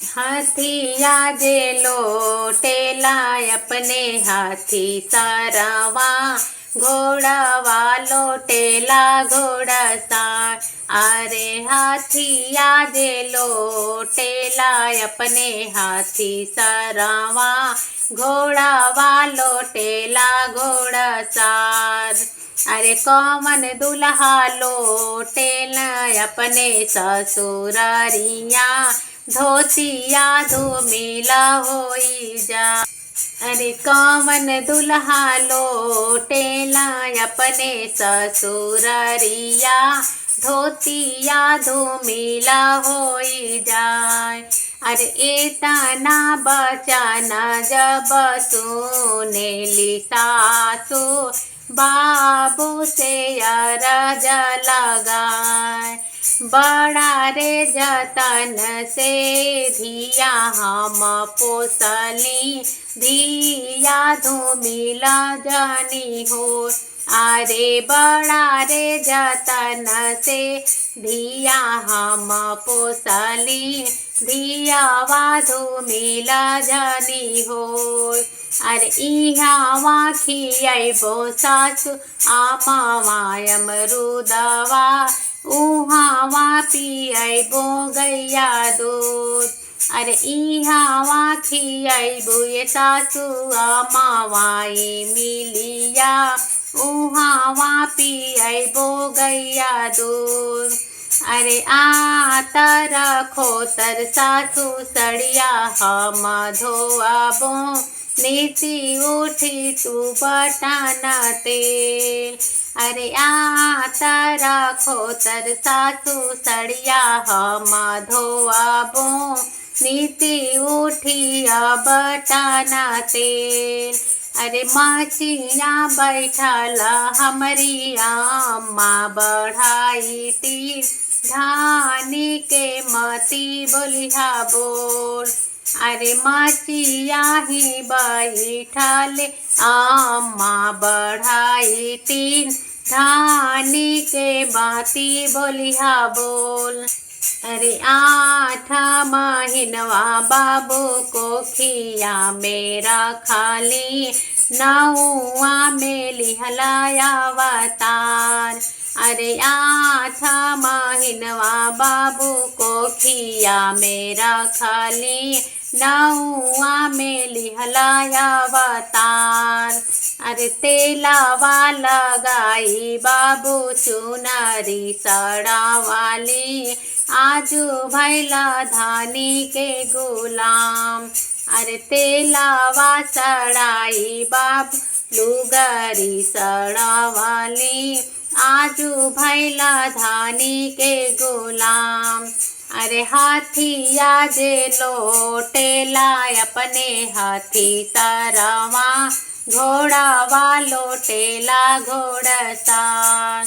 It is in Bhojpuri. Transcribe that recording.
हाथिया जे लोटेला अपने हाथी सरवा, घोड़वा लोटेला घोड़ा सार। अरे हाथिया जे लोटेला अपने हाथी सरवा, घोड़वा लोटेला घोड़ा सार। अरे कौन दुल्हा लोटेल अपने ससुररिया, धोतिया धूमिला होई जा। अरे कौन दुल्हा लोटेला अपने ससुररिया, धोतिया धूमिला होई जाए। अरे इतना बचना जब सुनेली सासु, बाबू से अरज लगाए। बड़ा रे जतन से धिया हम पोसली, धिया धूमिला जानी हो। अरे बड़ा रे जतन से धिया हम पोसली, धियावा धूमिला जानी हो। अरे इहावा खियाइबो सासु आमावा अमरुदवा, उहावा पियाइबो गैया दूध। अरे इहावा खियाइबो ये सासु आमावा मिलिया, उहावा पियाइबो गैया दूध। अरे आतर खोतर सासु सड़िया हम धोआबो, नीति उठी तू बटन तेल। अरे आतर खोतर सासु सड़िया हम धोआबो, नीति उठी बटन तेल। अरे माचिया बैठल हमरी अम्मा बढ़ाई ती, धानी के मती बोलिहा बोल। अरे माचिया ही बैठल अम्मा बढ़ाई ती, धानी के बाती बोलिहा बोल। अरे 8 महीनवा बाबू को खिया मेरा खाली, 9वां में लिहलाया अवतार। अरे 8 महीनवा बाबू को खिया मेरा खाली, 9वां में लिहलाया अवतार। अरे तेलावा लगाई बाबू चुनरी सड़ा वाली, आजू भैला धानी के गुलाम। अरे तेलावा सड़ाई बाबू लुगरी सड़ा वाली, आजू भैला धानी के गुलाम। अरे हाथिया जे लोटेला अपने हाथी सरवा, घोड़ावा लोटेला घोड़ा सार।